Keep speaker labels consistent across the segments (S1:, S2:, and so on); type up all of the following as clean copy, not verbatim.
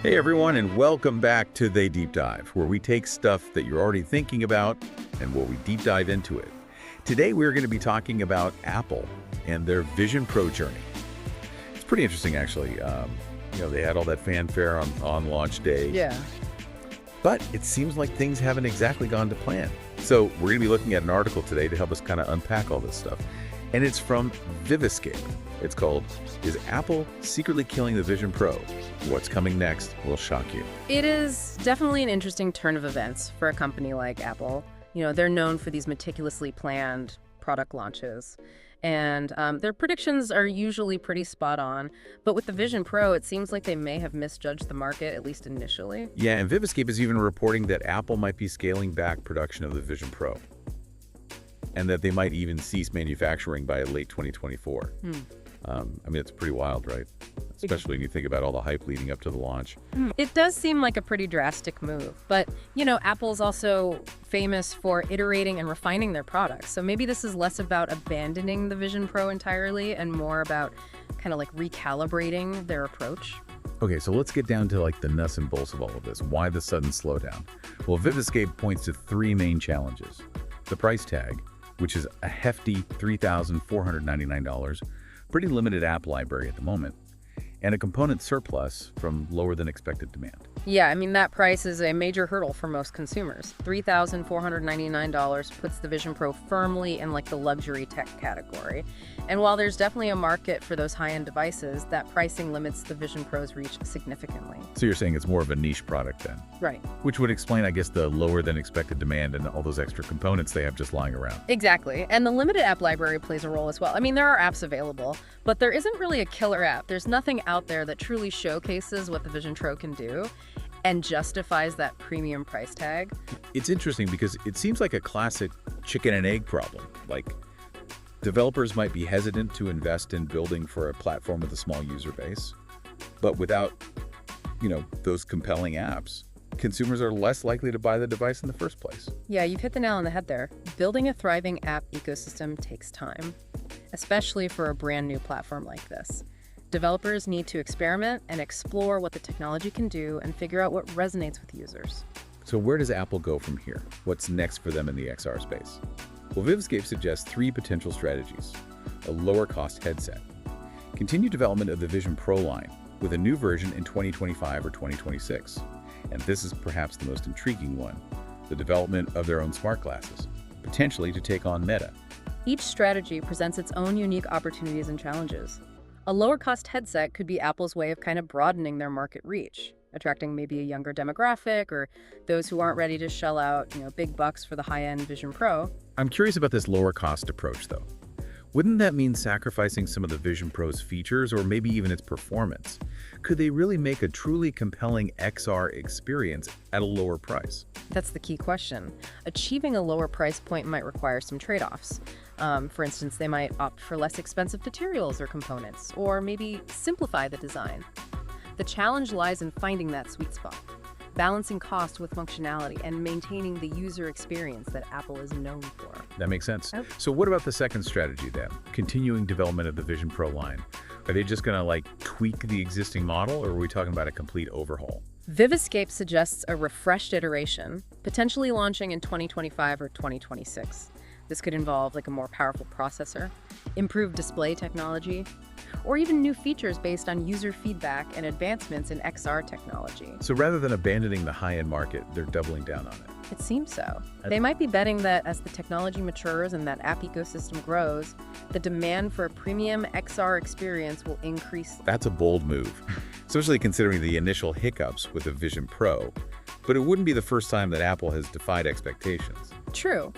S1: Hey everyone, and welcome back to They Deep Dive, where we take stuff that you're already thinking about and where we deep dive into it. Today we're going to be talking about Apple and their Vision Pro journey. It's pretty interesting, actually. They had all that fanfare on launch day.
S2: Yeah.
S1: But it seems like things haven't exactly gone to plan. So we're going to be looking at an article today to help us kind of unpack all this stuff. And it's from Viviscape. It's called, "Is Apple Secretly Killing the Vision Pro? What's Coming Next Will Shock You."
S2: It is definitely an interesting turn of events for a company like Apple. They're known for these meticulously planned product launches. And their predictions are usually pretty spot on. But with the Vision Pro, it seems like they may have misjudged the market, at least initially.
S1: Yeah, and Viviscape is even reporting that Apple might be scaling back production of the Vision Pro, and that they might even cease manufacturing by late 2024. It's pretty wild, right? Especially when you think about all the hype leading up to the launch.
S2: It does seem like a pretty drastic move. But, Apple's also famous for iterating and refining their products. So maybe this is less about abandoning the Vision Pro entirely and more about kind of like recalibrating their approach.
S1: Okay, so let's get down to the nuts and bolts of all of this. Why the sudden slowdown? Well, Viviscape points to three main challenges. The price tag, which is a hefty $3,499, pretty limited app library at the moment, and a component surplus from lower than expected demand.
S2: Yeah, that price is a major hurdle for most consumers. $3,499 puts the Vision Pro firmly in the luxury tech category. And while there's definitely a market for those high-end devices, that pricing limits the Vision Pro's reach significantly.
S1: So you're saying it's more of a niche product then?
S2: Right.
S1: Which would explain, I guess, the lower than expected demand and all those extra components they have just lying around.
S2: Exactly. And the limited app library plays a role as well. There are apps available, but there isn't really a killer app. There's nothing out there that truly showcases what the Vision Pro can do and justifies that premium price tag.
S1: It's interesting because it seems like a classic chicken and egg problem. Developers might be hesitant to invest in building for a platform with a small user base, but without, those compelling apps, consumers are less likely to buy the device in the first place.
S2: Yeah, you've hit the nail on the head there. Building a thriving app ecosystem takes time, especially for a brand new platform like this. Developers need to experiment and explore what the technology can do and figure out what resonates with users.
S1: So where does Apple go from here? What's next for them in the XR space? Well, Viviscape suggests three potential strategies. A lower-cost headset. Continue development of the Vision Pro line with a new version in 2025 or 2026. And this is perhaps the most intriguing one, the development of their own smart glasses, potentially to take on Meta.
S2: Each strategy presents its own unique opportunities and challenges. A lower-cost headset could be Apple's way of kind of broadening their market reach, attracting maybe a younger demographic or those who aren't ready to shell out, big bucks for the high-end Vision Pro.
S1: I'm curious about this lower-cost approach, though. Wouldn't that mean sacrificing some of the Vision Pro's features or maybe even its performance? Could they really make a truly compelling XR experience at a lower price?
S2: That's the key question. Achieving a lower price point might require some trade-offs. For instance, they might opt for less expensive materials or components, or maybe simplify the design. The challenge lies in finding that sweet spot, balancing cost with functionality, and maintaining the user experience that Apple is known for.
S1: That makes sense.
S2: Oh.
S1: So what about the second strategy then? Continuing development of the Vision Pro line. Are they just going to tweak the existing model, or are we talking about a complete overhaul?
S2: Viviscape suggests a refreshed iteration, potentially launching in 2025 or 2026. This could involve a more powerful processor, improved display technology, or even new features based on user feedback and advancements in XR technology.
S1: So rather than abandoning the high-end market, they're doubling down on it.
S2: It seems so. They might be betting that as the technology matures and that app ecosystem grows, the demand for a premium XR experience will increase.
S1: That's a bold move, especially considering the initial hiccups with the Vision Pro. But it wouldn't be the first time that Apple has defied expectations.
S2: True.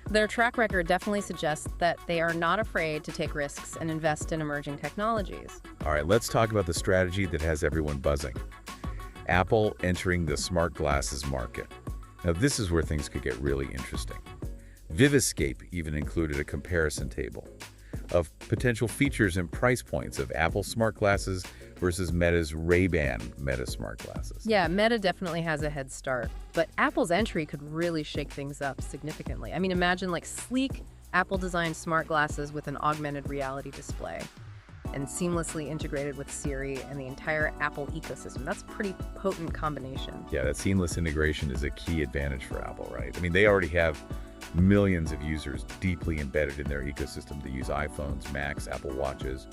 S2: Their track record definitely suggests that they are not afraid to take risks and invest in emerging technologies.
S1: All right, let's talk about the strategy that has everyone buzzing. Apple entering the smart glasses market. Now, this is where things could get really interesting. Viviscape even included a comparison table of potential features and price points of Apple smart glasses versus Meta's Ray-Ban Meta smart glasses.
S2: Yeah, Meta definitely has a head start, but Apple's entry could really shake things up significantly. Imagine sleek Apple-designed smart glasses with an augmented reality display. and seamlessly integrated with Siri and the entire Apple ecosystem. That's a pretty potent combination.
S1: Yeah, that seamless integration is a key advantage for Apple, right? I mean, they already have millions of users deeply embedded in their ecosystem. They use iPhones, Macs, Apple Watches.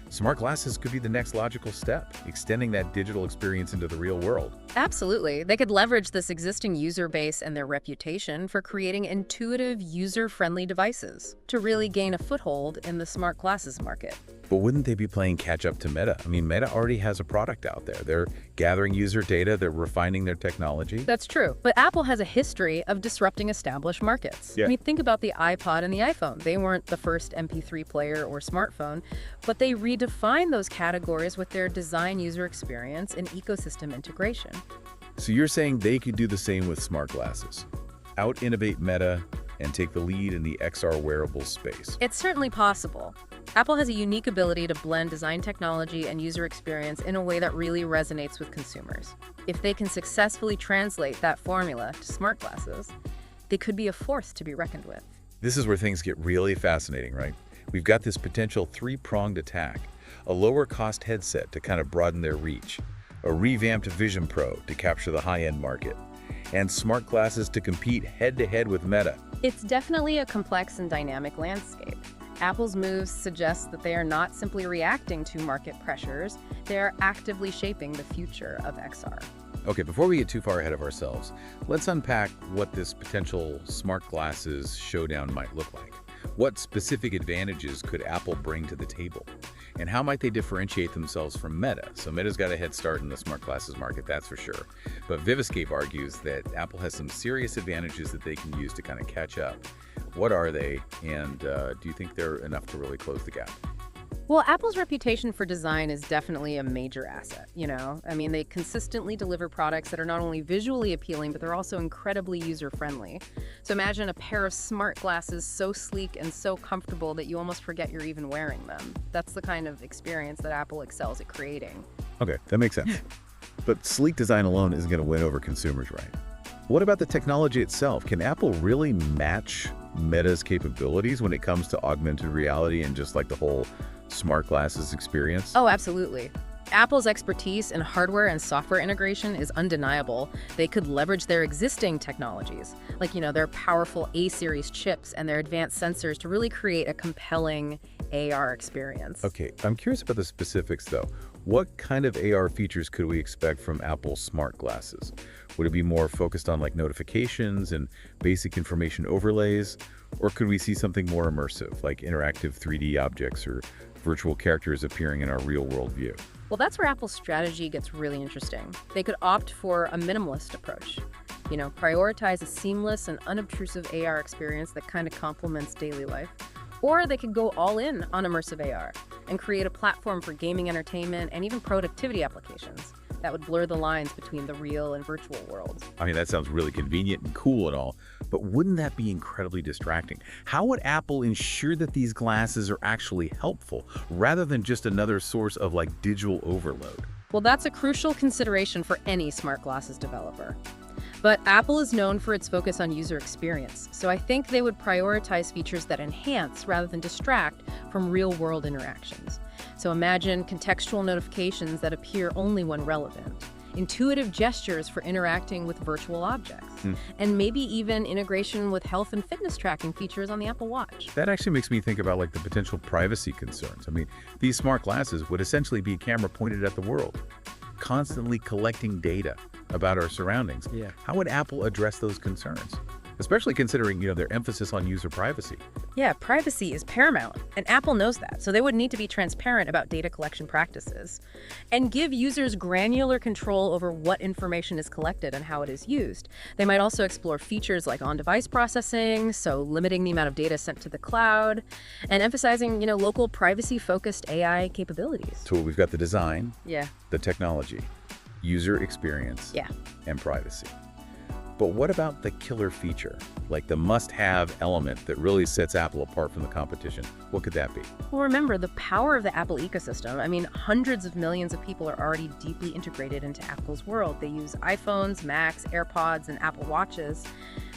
S1: Smart glasses could be the next logical step, extending that digital experience into the real world.
S2: Absolutely. They could leverage this existing user base and their reputation for creating intuitive, user-friendly devices to really gain a foothold in the smart glasses market.
S1: But wouldn't they be playing catch-up to Meta? I mean, Meta already has a product out there. They're gathering user data, they're refining their technology.
S2: That's true. But Apple has a history of disrupting established markets.
S1: Yeah.
S2: I mean, think about the iPod and the iPhone. They weren't the first MP3 player or smartphone, but they redefined those categories with their design, user experience, and ecosystem integration.
S1: So you're saying they could do the same with smart glasses? Out-innovate Meta and take the lead in the XR wearables space?
S2: It's certainly possible. Apple has a unique ability to blend design technology and user experience in a way that really resonates with consumers. If they can successfully translate that formula to smart glasses, they could be a force to be reckoned with.
S1: This is where things get really fascinating, right? We've got this potential three-pronged attack. A lower-cost headset to kind of broaden their reach, a revamped Vision Pro to capture the high-end market, and smart glasses to compete head-to-head with Meta.
S2: It's definitely a complex and dynamic landscape. Apple's moves suggest that they are not simply reacting to market pressures, they are actively shaping the future of XR.
S1: Okay, before we get too far ahead of ourselves, let's unpack what this potential smart glasses showdown might look like. What specific advantages could Apple bring to the table? And how might they differentiate themselves from Meta? So Meta's got a head start in the smart glasses market, that's for sure. But Vivescape argues that Apple has some serious advantages that they can use to kind of catch up. What are they, and do you think they're enough to really close the gap?
S2: Well, Apple's reputation for design is definitely a major asset, you know? I mean, they consistently deliver products that are not only visually appealing, but they're also incredibly user-friendly. So imagine a pair of smart glasses so sleek and so comfortable that you almost forget you're even wearing them. That's the kind of experience that Apple excels at creating.
S1: Okay, that makes sense. But sleek design alone isn't going to win over consumers, right? What about the technology itself? Can Apple really match Meta's capabilities when it comes to augmented reality and just like the whole smart glasses experience?
S2: Oh, absolutely. Apple's expertise in hardware and software integration is undeniable. They could leverage their existing technologies, like, their powerful A-series chips and their advanced sensors to really create a compelling AR experience.
S1: Okay, I'm curious about the specifics though. What kind of AR features could we expect from Apple's smart glasses? Would it be more focused on like notifications and basic information overlays? Or could we see something more immersive, like interactive 3D objects or virtual characters appearing in our real-world view?
S2: Well, that's where Apple's strategy gets really interesting. They could opt for a minimalist approach. Prioritize a seamless and unobtrusive AR experience that kind of complements daily life. Or they could go all in on immersive AR and create a platform for gaming entertainment and even productivity applications that would blur the lines between the real and virtual worlds.
S1: I mean, that sounds really convenient and cool and all, but wouldn't that be incredibly distracting? How would Apple ensure that these glasses are actually helpful rather than just another source of like digital overload?
S2: Well, that's a crucial consideration for any smart glasses developer. But Apple is known for its focus on user experience, so I think they would prioritize features that enhance rather than distract from real-world interactions. So imagine contextual notifications that appear only when relevant, intuitive gestures for interacting with virtual objects, and maybe even integration with health and fitness tracking features on the Apple Watch.
S1: That actually makes me think about like the potential privacy concerns. I mean, these smart glasses would essentially be a camera pointed at the world, constantly collecting data about our surroundings.
S3: Yeah.
S1: How would Apple address those concerns? Especially considering, their emphasis on user privacy.
S2: Yeah, privacy is paramount, and Apple knows that, so they would need to be transparent about data collection practices and give users granular control over what information is collected and how it is used. They might also explore features like on-device processing, so limiting the amount of data sent to the cloud, and emphasizing, local privacy-focused AI capabilities.
S1: So we've got the design,
S2: Yeah.
S1: the technology, user experience,
S2: Yeah.
S1: and privacy. But what about the killer feature, like the must-have element that really sets Apple apart from the competition? What could that be?
S2: Well, remember, the power of the Apple ecosystem. I mean, hundreds of millions of people are already deeply integrated into Apple's world. They use iPhones, Macs, AirPods, and Apple Watches.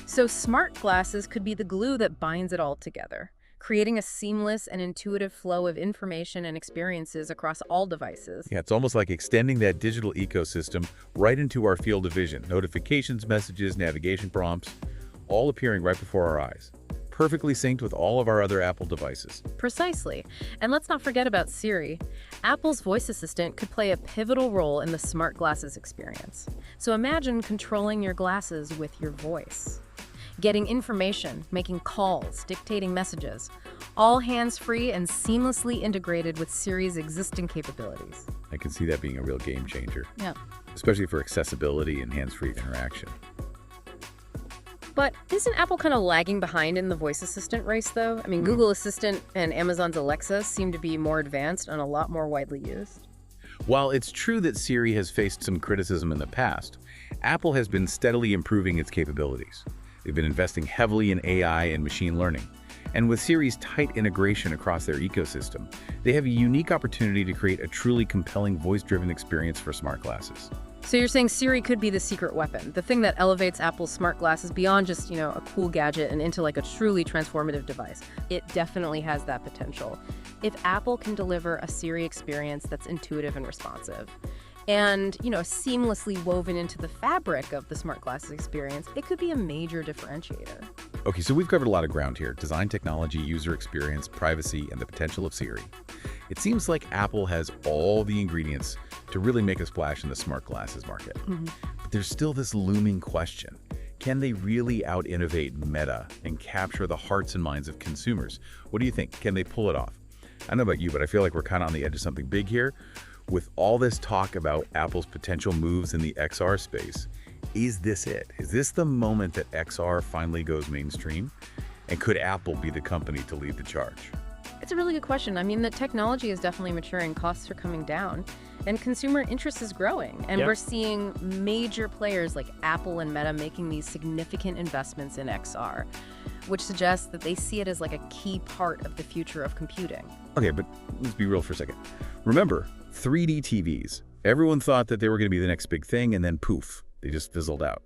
S2: So smart glasses could be the glue that binds it all together. creating a seamless and intuitive flow of information and experiences across all devices.
S1: Yeah, it's almost like extending that digital ecosystem right into our field of vision. Notifications, messages, navigation prompts, all appearing right before our eyes. Perfectly synced with all of our other Apple devices.
S2: Precisely. And let's not forget about Siri. Apple's voice assistant could play a pivotal role in the smart glasses experience. So imagine controlling your glasses with your voice. Getting information, making calls, dictating messages, all hands-free and seamlessly integrated with Siri's existing capabilities.
S1: I can see that being a real game changer.
S2: Yeah.
S1: Especially for accessibility and hands-free interaction.
S2: But isn't Apple kind of lagging behind in the voice assistant race, though? I mean, Google Assistant and Amazon's Alexa seem to be more advanced and a lot more widely used.
S1: While it's true that Siri has faced some criticism in the past, Apple has been steadily improving its capabilities. They've been investing heavily in AI and machine learning. And with Siri's tight integration across their ecosystem, they have a unique opportunity to create a truly compelling voice-driven experience for smart glasses.
S2: So you're saying Siri could be the secret weapon, the thing that elevates Apple's smart glasses beyond just, a cool gadget and into like a truly transformative device. It definitely has that potential. If Apple can deliver a Siri experience that's intuitive and responsive, and, seamlessly woven into the fabric of the smart glasses experience, it could be a major differentiator.
S1: Okay, so we've covered a lot of ground here: design, technology, user experience, privacy, and the potential of Siri. It seems like Apple has all the ingredients to really make a splash in the smart glasses market. But there's still this looming question. Can they really out-innovate Meta and capture the hearts and minds of consumers? What do you think? Can they pull it off? I don't know about you, but I feel like we're kind of on the edge of something big here. With all this talk about Apple's potential moves in the XR space, is this it? Is this the moment that XR finally goes mainstream? And could Apple be the company to lead the charge?
S2: It's a really good question. I mean, the technology is definitely maturing, costs are coming down, and consumer interest is growing. And we're seeing major players like Apple and Meta making these significant investments in XR, which suggests that they see it as like a key part of the future of computing.
S1: Okay, but let's be real for a second. Remember, 3D TVs. Everyone thought that they were going to be the next big thing, and then poof, they just fizzled out.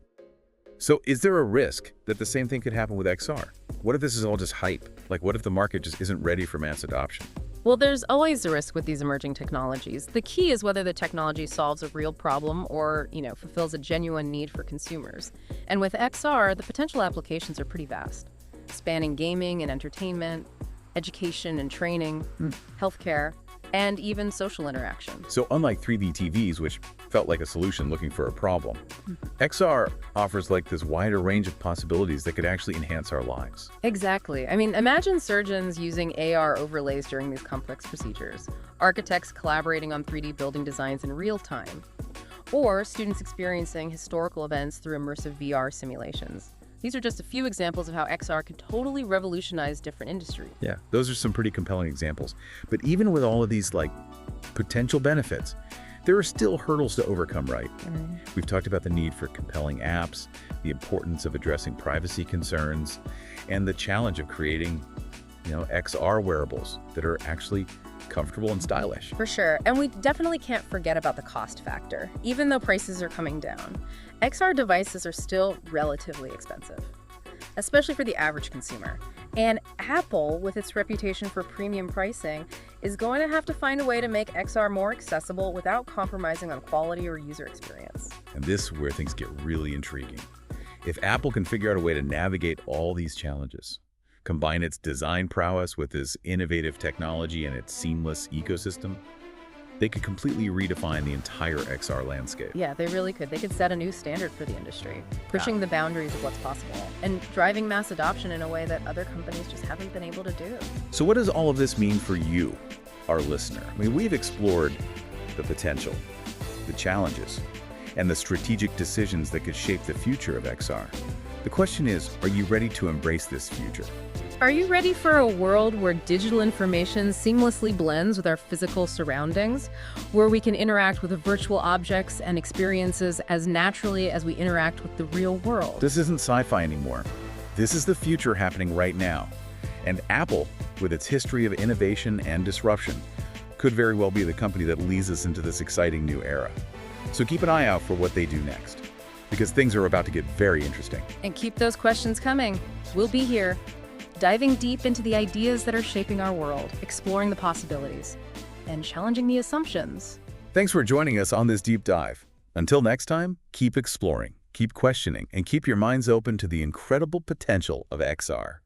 S1: So is there a risk that the same thing could happen with XR? What if this is all just hype? Like, what if the market just isn't ready for mass adoption?
S2: Well, there's always a risk with these emerging technologies. The key is whether the technology solves a real problem or, fulfills a genuine need for consumers. And with XR, the potential applications are pretty vast, spanning gaming and entertainment, education and training, healthcare, and even social interaction.
S1: So unlike 3D TVs, which felt like a solution looking for a problem, XR offers like this wider range of possibilities that could actually enhance our lives.
S2: Exactly. I mean, imagine surgeons using AR overlays during these complex procedures, architects collaborating on 3D building designs in real time, or students experiencing historical events through immersive VR simulations. These are just a few examples of how XR could totally revolutionize different industries.
S1: Yeah, those are some pretty compelling examples. But even with all of these potential benefits, there are still hurdles to overcome, right? We've talked about the need for compelling apps, the importance of addressing privacy concerns, and the challenge of creating, XR wearables that are actually comfortable and stylish.
S2: For sure. And we definitely can't forget about the cost factor. Even though prices are coming down, XR devices are still relatively expensive, especially for the average consumer. And Apple, with its reputation for premium pricing, is going to have to find a way to make XR more accessible without compromising on quality or user experience.
S1: And this is where things get really intriguing. If Apple can figure out a way to navigate all these challenges, combine its design prowess with its innovative technology and its seamless ecosystem, they could completely redefine the entire XR landscape.
S2: Yeah, they really could. They could set a new standard for the industry, pushing the boundaries of what's possible and driving mass adoption in a way that other companies just haven't been able to do.
S1: So what does all of this mean for you, our listener? I mean, we've explored the potential, the challenges, and the strategic decisions that could shape the future of XR. The question is, are you ready to embrace this future?
S2: Are you ready for a world where digital information seamlessly blends with our physical surroundings, where we can interact with virtual objects and experiences as naturally as we interact with the real world?
S1: This isn't sci-fi anymore. This is the future happening right now. And Apple, with its history of innovation and disruption, could very well be the company that leads us into this exciting new era. So keep an eye out for what they do next, because things are about to get very interesting.
S2: And keep those questions coming. We'll be here. diving deep into the ideas that are shaping our world, exploring the possibilities, and challenging the assumptions.
S1: Thanks for joining us on this deep dive. Until next time, keep exploring, keep questioning, and keep your minds open to the incredible potential of XR.